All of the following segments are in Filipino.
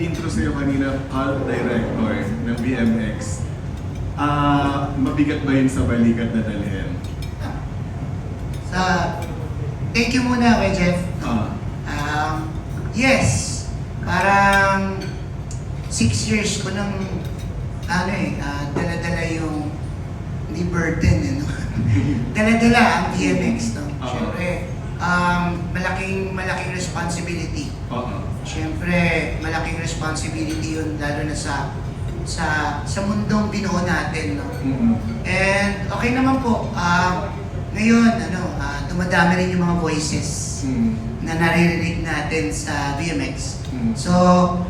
nag-intro sa'yo kanina, art director ng BMX. Mabigat ba yun sa balikat na dalhin? Thank you muna kay Jeff. Yes, parang 6 years ko nang dala-dala yung hindi burden, no? Dala-dala ang BMX, no? Siyempre, malaking responsibility. Siyempre, malaking responsibility yun, lalo na sa mundong binuo natin, no? And okay naman po, ngayon, dumadami rin yung mga voices na naririnig natin sa BMX. So,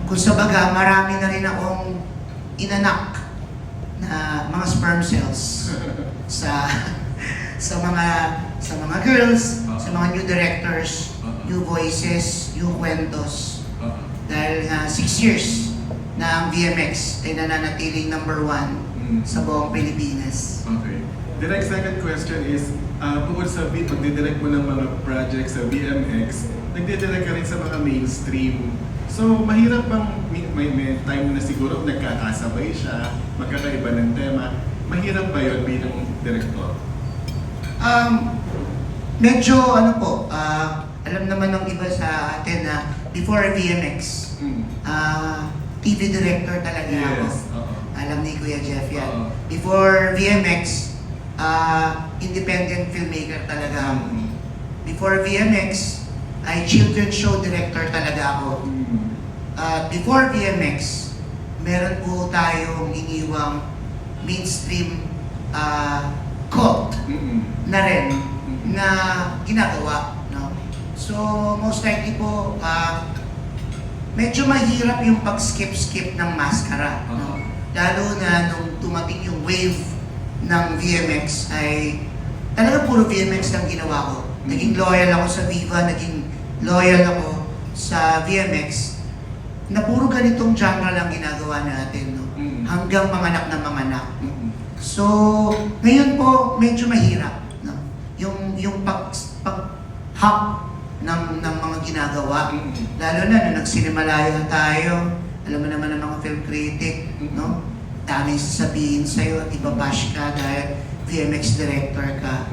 kung sa baga, marami na rin akong inanak na mga sperm cells sa mga girls, sa mga new directors, new voices, new kwentos. Dahil 6 years na ang BMX ay nananatiling number 1 sa buong Pilipinas. Okay. The next second question is, bukod sa pagdidirect mo ng mga projects sa BMX, nagdidirect ka rin sa mga mainstream. So, mahirap bang may time na siguro nagkakasabay siya, magkakaiba ng tema. Mahirap ba yun bilang director? Medyo alam naman ng iba sa atin na before BMX, TV director talaga ako. Alam ni Kuya Jeff yan. Before BMX, independent filmmaker talaga ako. Before BMX, ay children's show director talaga ako. Before BMX, meron po tayong iniwang mainstream cult na rin na ginagawa. No? So, most likely po, medyo mahirap yung pag-skip-skip ng maskara. No? Lalo na nung tumating yung wave ng VMX ay talaga puro VMX lang ginawa ko. Naging loyal ako sa Viva, naging loyal ako sa VMX na puro ganitong genre lang ginagawa natin. No? Hanggang manganak na manganak. So, ngayon po, medyo mahirap. No? Yung pag-hack ng mga ginagawa. Lalo na nung nagsinemalaya tayo, alam mo naman ang mga film critic, no? Daming sasabihin sa'yo at ibabash ka dahil VMX director ka.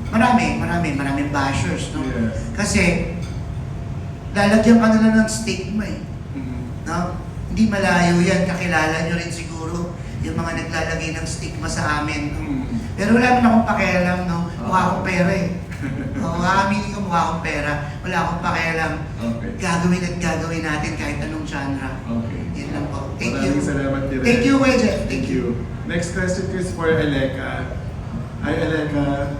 Maraming bashers, no? Yes. Kasi, lalagyan ka nila ng stigma eh. No? Hindi malayo yan, kakilala nyo rin siguro yung mga naglalagay ng stigma sa amin. No? Pero wala naman akong pakialam, no? Mukha akong pera eh. Aaminin ko mukha akong pera. Wala akong pakialam. Okay. Gagawin natin kahit anong genre. Okay. Yun lang po. Thank you. Maraming salamat, Direk. Thank you, Kuya Jeff. Thank you. Next question is for Aleka. Hi, Aleka.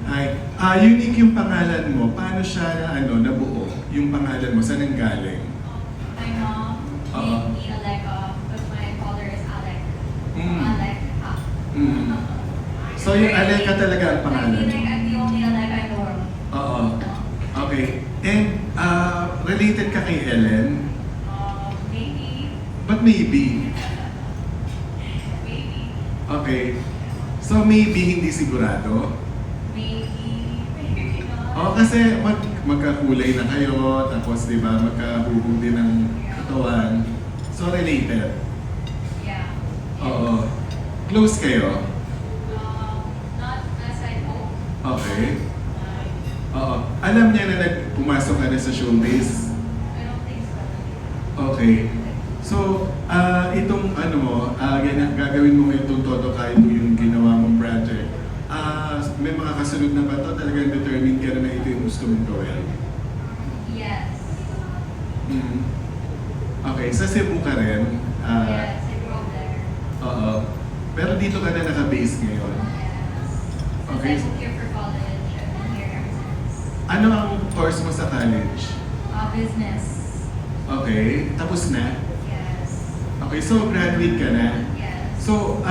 Hi. Unique yung pangalan mo. Paano siya nabuo? Yung pangalan mo, saan ang galing? My mom named me Aleka, but my father is Alec. Alec. So yung Aleka talaga ang pangalan? I feel like I'm the only Aleka in the world. Oo. Okay. And related ka kay Ellen? Maybe. But maybe. Maybe. Okay. So maybe hindi sigurado? Maybe. Maybe not. Kasi magkakulay na kayo, tapos di ba magkahubog din ng katawan. So related? Yeah. Oo. Close kayo? Not as I hope. Okay. Oo. Alam niya na pumasok ka na sa showbiz? I don't think so. Okay. So, itong gagawin mo ngayon itong todo kahit yung ginawa mong project, may mga kasunod na ba ito? Talagang determined ka na ito yung gusto mong gawin? Yes. Okay, sa Cebu ka rin? Yes, I grew up there. Oo. Pero dito ka na naka-base ngayon? Yes. Okay. Since I moved here for college, I've been here ever since. Ano ang course mo sa college? Business. Okay, tapos na? Yes. Okay, so graduate ka na? Yes. So,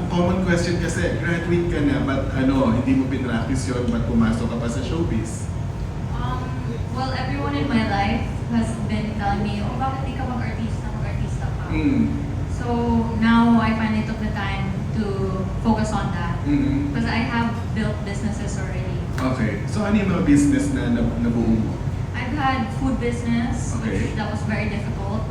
common question kasi, graduate ka na, but hindi mo pinractice yun, but pumasok ka pa sa showbiz? Well, everyone in my life has been telling me, oh, bakit di ka mag-artista ka? So, now I finally took the time to focus on that. Because I have built businesses already. Okay, so ano yung mga business na nabuo mo? I've had food business, Okay. which that was very difficult.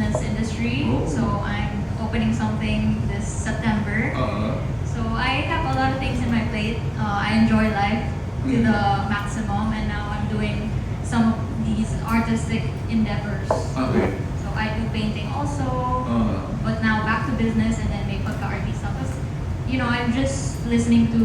fitness industry. Oh. So I'm opening something this September. So I have a lot of things in my plate. I enjoy life to the maximum, and now I'm doing some of these artistic endeavors. Okay. So I do painting also, but now back to business and then may pagka-artista. Because, you know, I'm just listening to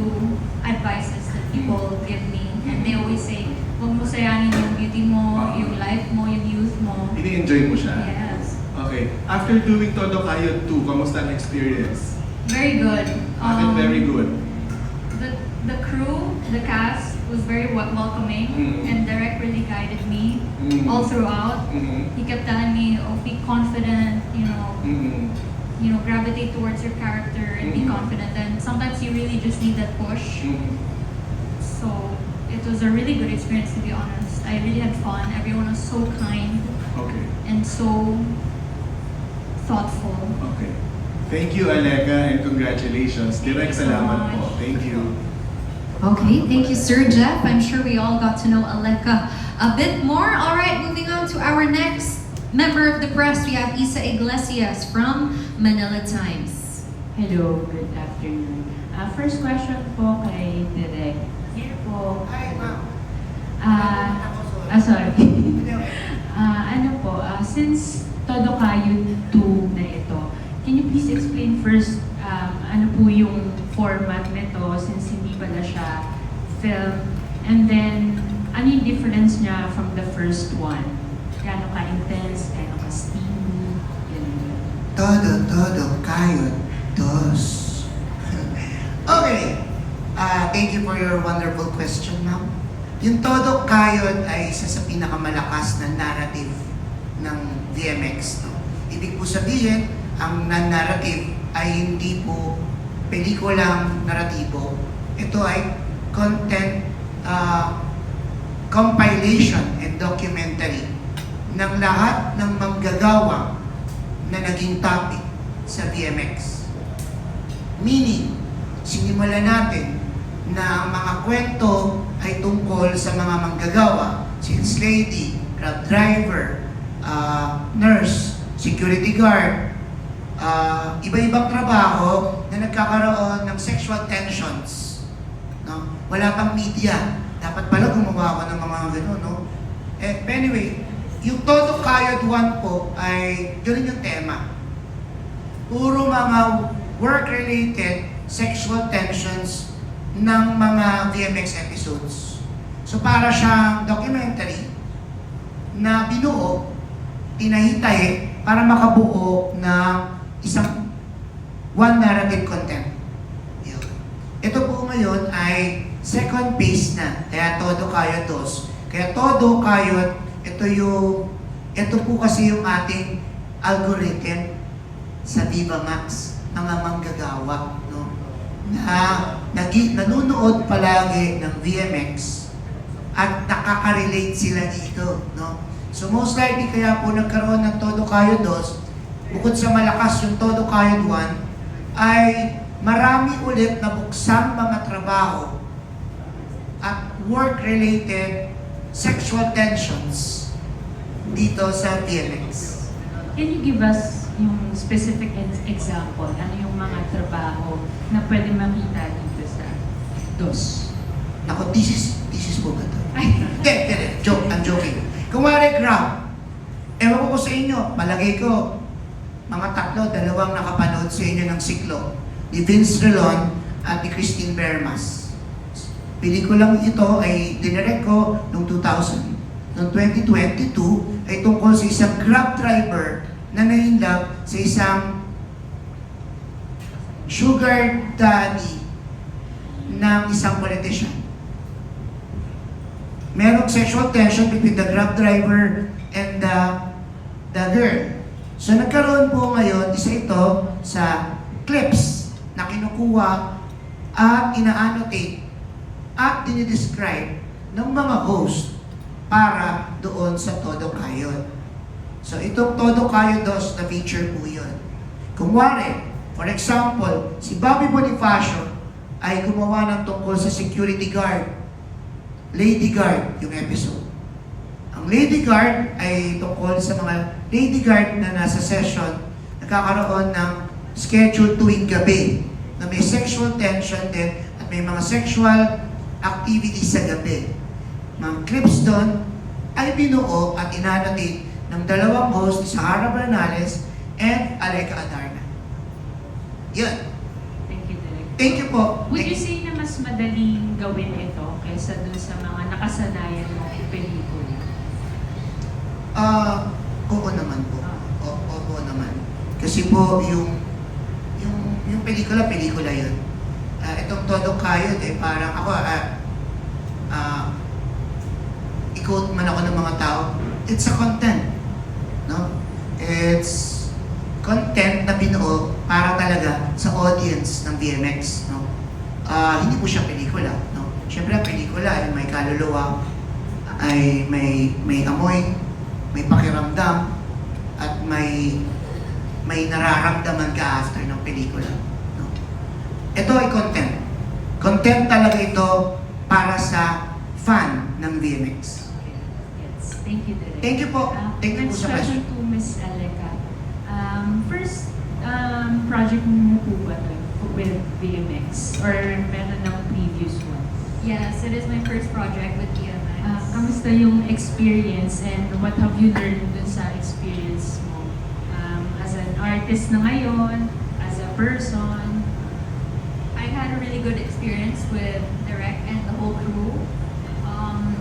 advices that people give me, and they always say, huwag mo sayangin yung beauty mo, yung life mo, yung youth mo. Ini-enjoy mo siya? Yes. Okay. After doing Todo Kayo 2, kamusta ang experience? Very good. Bakit very good? The crew, the cast was very welcoming, and Derek really guided me all throughout. He kept telling me, "Oh, be confident. You know, gravitate towards your character and be confident." And sometimes you really just need that push. So it was a really good experience, to be honest. I really had fun. Everyone was so kind Okay. and so thoughtful. Okay. Thank you, Aleka, and congratulations. Direk, Thank you so salamat much. po. Thank you. Okay, thank you, Sir Jeff. I'm sure we all got to know Aleka a bit more. All right, moving on to our next member of the press. We have Isa Iglesias from Manila Times. Hello, good afternoon. First question po kay Direk. Here po. Hi, ma'am. Sorry. Ano po, since Todo Kayo 2 na ito, can you please explain first ano po yung format nito since hindi pala siya film, and then ano yung difference niya from the first one? Gaano ka-intense, gaano ka-steamy, ganun. Todo kayo dos. Okay. Thank you for your wonderful question, ma'am. Yung Todo Kayo ay isa sa pinakamalakas na narrative ng VMX. No? Ibig po sabihin, ang non-narrative ay hindi po pelikulang naratibo. Ito ay content compilation and documentary ng lahat ng manggagawa na naging topic sa VMX. Meaning, sinimulan natin na ang mga kwento ay tungkol sa mga manggagawa, sales lady, grab driver, nurse, security guard, iba-ibang trabaho na nagkakaroon ng sexual tensions. No? Wala pang media. Dapat pala gumawa ko ng mga gano'n, no? Anyway, yung Todo Kayo 1 po ay yun yung tema. Puro mga work-related sexual tensions ng mga VMX episodes. So para siyang documentary na binuo, tinahitahe para makabuo ng isang one narrative content. Yun. Ito po ngayon ay second phase na, kaya Todo Kayo 2. Kaya Todo Kayo, ito po kasi yung ating algorithm sa Viva Max, mga manggagawa, no? Na nanonood palagi ng VMX at nakaka-relate sila dito, no? So most likely kaya po nagkaroon ng Todo Kayo 2, bukod sa malakas yung Todo Kayo 1, ay marami ulit na buksang mga trabaho at work-related sexual tensions dito sa VMX. Can you give us yung specific example? Ano yung mga trabaho na pwede makita dito sa DOS? Ako, thesis po ba ito? Hindi, joke, I'm joking. Kung wari Grab, ewan ko sa inyo, malagay ko, mga tatlo, dalawang nakapanood sa inyo ng Siklo, ni Vince Relon at ni Christine Bermas. Pelikulang ito ay dinirect ko noong 2000. Noong 2022 ay tungkol sa isang Grab driver na na-inlove sa isang sugar daddy ng isang politician. Merong sexual tension between the Grab driver and the girl. So nagkaroon po ngayon, isa ito sa clips na kinukuha at ina-annotate at dinidescribe ng mga host para doon sa Todo Kayo. So itong Todo Kayo 2 na feature po yun. Kung wari, for example, si Bobby Bonifacio ay gumawa ng tungkol sa security guard, lady guard yung episode. Ang Ang lady guard ay tungkol sa mga lady guard na nasa session, nagkakaroon ng schedule tuwing gabi na may sexual tension din at may mga sexual activities sa gabi. Mga clips doon ay binuo at inanotate ng dalawang host, Sahara Bernales and Aleka Adarna. Yun. Thank you, Direk. Thank you po. Would you say na mas madaling gawin ito kaysa dun sa mga nakasanayan mo pelikula? Oo naman po. Oo naman. Kasi po, yung pelikula yun. Itong Todo Kayod, parang ako, i-quote man ako ng mga tao, it's a content. No? It's content na binuo para talaga sa audience ng VMX. No? Hindi po siya pelikula. No? Siyempre, ang pelikula ay may kaluluwa, ay may amoy, may pakiramdam, at may nararamdaman ka after ng pelikula. No? Ito ay content. Content talaga ito para sa fan ng VMX. Yes. Thank you, Direk. Thank you po. Thank you po Next sa question question. to Ms. Aleka. First project mo po ba to with VMX? Or meron ng previous one? Yes, it is my first project with DMX. Kamusta yung experience and what have you learned dun sa experience mo? As an artist na ngayon, as a person? I had a really good experience with Direct and the whole crew.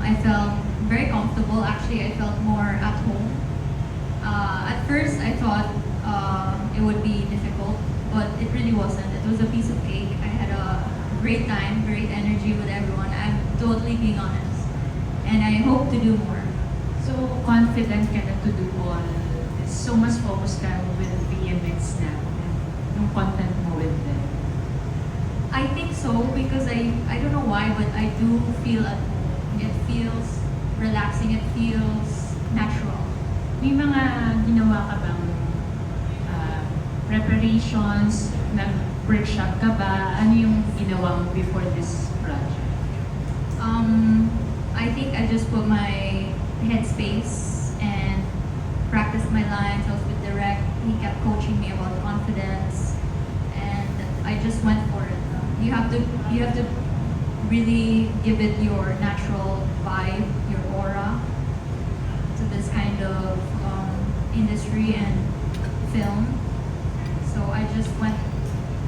I felt very comfortable. Actually, I felt more at home. At first, I thought it would be difficult, but it really wasn't. It was a piece of cake. I had a great time, great energy with everyone. I'm totally being honest. And I hope to do more. So, confident ka na to do all this. So, mas focus ka with VMX na. Yung content mo with them. I think so because I don't know why, but I do feel at home. It feels relaxing. It feels natural. May mga ginawa ka bang preparations? Nag-workshop ka ba? Ano yung ginawa mo before this project? I think I just put my headspace and practiced my lines. I was with Direct. He kept coaching me about confidence, and I just went for it. You have to really give it your natural vibe, your aura to this kind of industry and film. So I just went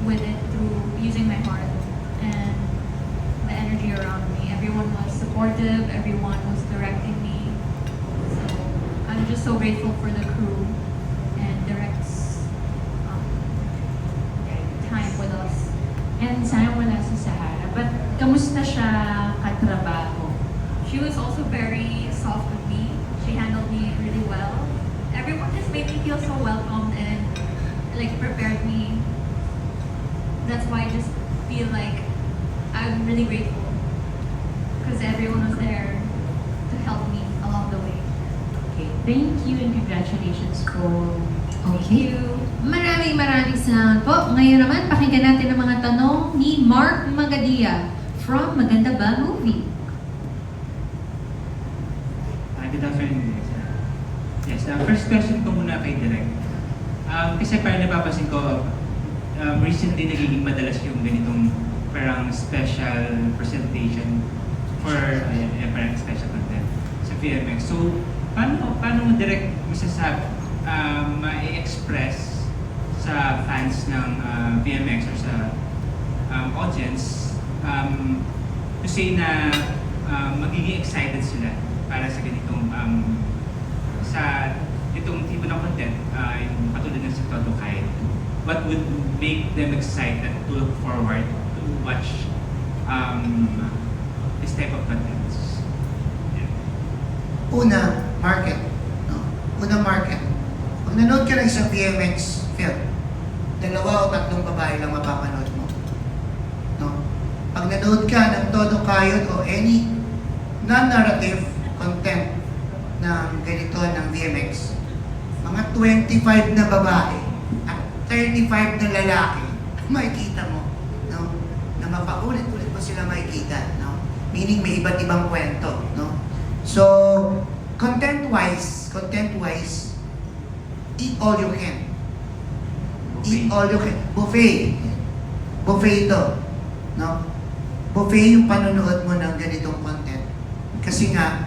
with it through using my heart and the energy around me. Everyone was supportive, everyone was directing me. So I'm just so grateful for the crew and Direct's time with us. And sayang wala si Sahara. But kamusta siya katrabaho? She was also very soft with me. She handled me really well. Everyone just made me feel so welcomed and like prepared me. That's why I just feel like I'm really grateful because everyone was there to help me along the way. Okay, thank you and congratulations po. Okay. Maraming salamat po. Ngayon naman, pakinggan natin ang mga tanong ni Mark Magadia from Maganda Ba Movie. Good afternoon. Yes, first question ko muna kay Direk. Kasi parang napapansin ko, recently nagiging madalas yung ganitong parang special presentation for parang special content sa VMX. So, paano mo direct masasabi, ma-express sa fans ng VMX or sa audience to say na magiging excited sila para sa ganitong sa itong tipo ng content, yung katulad ng sa Todo Kayod. What would make them excited to look forward to watch this type of contents? Yeah. Una, market. No? Una, market. Pag nanood ka ng isang VMX film, 2 o 3 babae lang mapapanood mo. No? Pag nanood ka ng Todo Kayod o any non-narrative content ng ganito ng VMX, mga 25 na babae at 35 na lalaki, makikita mo, no? Na mapaulit-ulit mo sila makikita, no? Meaning may iba't ibang kwento, no? So, content-wise, eat all you can. Eat all you can. Buffet. Buffet ito. No? Buffet yung panonood mo ng ganitong content. Kasi nga,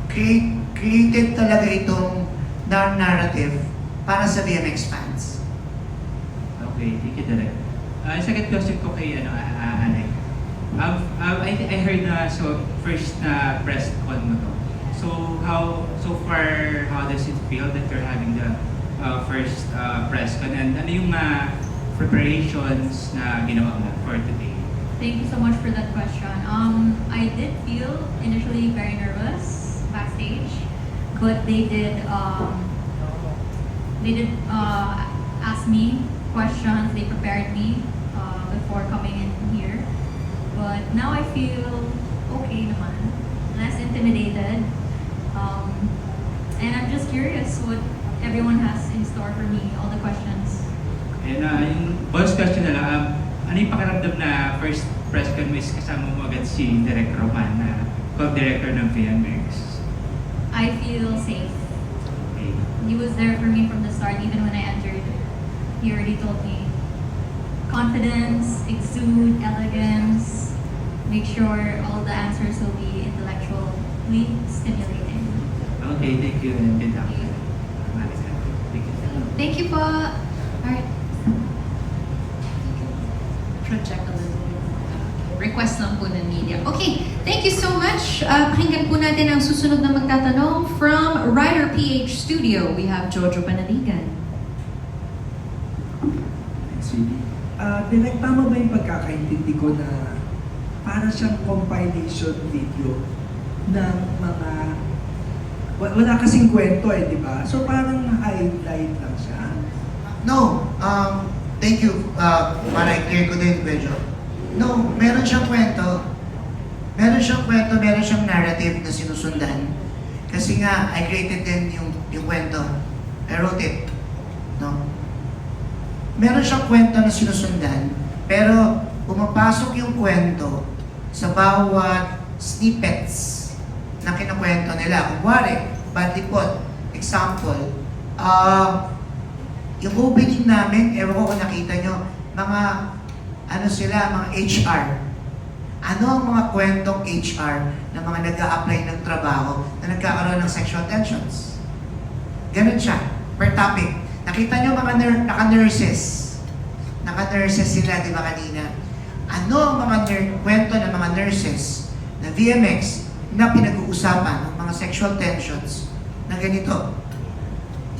created talaga itong narrative para sa BMX fans. Okay, thank you, Direk. Second question ko kay Alec. I heard na first na press con mo to. So far, how does it feel that you're having the first press con? And ano yung preparations na ginawa mo for today? Thank you so much for that question. I did feel initially very nervous backstage, but they did ask me questions. They prepared me before coming in here. But now I feel okay naman, less intimidated. And I'm just curious what everyone has in store for me, all the questions. And yung bonus question na lang, ano yung pakiramdam na first press con mo is kasama mo agad si Direk Roman na co-director ng VMX? I feel safe. Okay. He was there for me from the start, even when I entered. He already told me, confidence, exude, elegance, make sure all the answers will be intellectually stimulating. Okay, thank you and good luck. Thank you. Thank you. Thank you po. Alright. Project a little bit. Request lang po ng media. Okay, thank you so much. Pakinggan po natin ang susunod na magtatanong from Rider PH Studio. We have Jojo Panaligan. Direk, tama ba yung pagkakaintindi ko na para siyang compilation video ng mga wala kasing kwento di ba? So parang highlight lang siya. No, thank you. Para i-clear ko din medyo. No, meron siyang kwento. Meron siyang narrative na sinusundan. Kasi nga, I created din yung kwento. I wrote it. No? Meron siyang kwento na sinusundan, pero pumapasok yung kwento sa bawat snippets na kinukwento nila. Kunwari, badly put, example, yung opening namin, ewan ko kung nakita nyo, mga, mga HR. Ano ang mga kwentong HR na mga nag-a-apply ng trabaho na nagkakaroon ng sexual tensions? Ganun siya, per topic. Nakita nyo mga naka-nurses. Naka-nurses sila, di ba kanina? Ano ang mga kwento ng mga nurses na VMX na pinag-uusapan ng mga sexual tensions na ganito?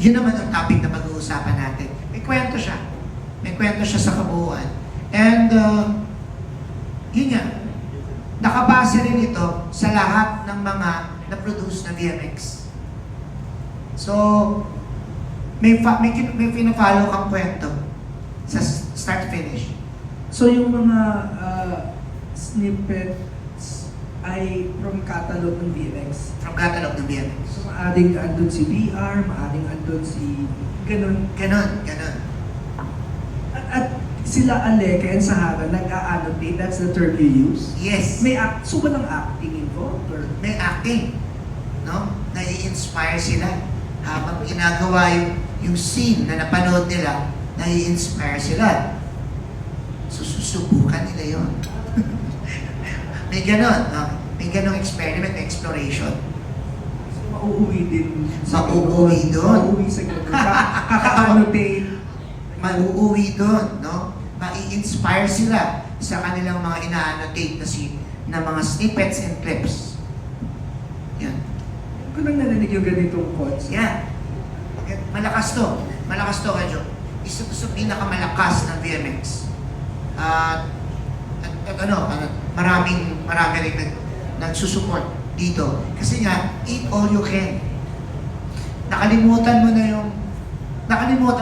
Yun naman ang topic na pag-uusapan natin. May kwento siya. May kwento siya sa kabuuan. And, yun nga, nakabase rin ito sa lahat ng mga na-produce na VMX. So, may pina-follow kang kwento sa start to finish. So yung mga snippets ay from catalog ng VMX. From catalog ng BMX. So maaring andun si VR, maaring andun si ganun. Ganon. At sila Alec and Sahara nag-a-annotate, that's the term you use? Yes. So walang acting involved? Or? May acting. No? Nai-inspire sila. Habang ginagawa yung scene na napanood nila, nai-inspire sila. Susubukan nila yun. May ganon. May ganong experiment, exploration. So mauuwi din Mauuwi doon. Mauuwi sa ganun. Kaka-annotate. Mauuwi doon, no? Mai-inspire sila sa kanilang mga ina-annotate na mga snippets and clips. Yan. Kung nang narinig yung ganitong concept. Yan. Malakas to. Malakas to, Kadyo. Isa to sa pinakamalakas ng VMX. Marami rin nagsusupport dito. Kasi nga, eat all you can. Nakalimutan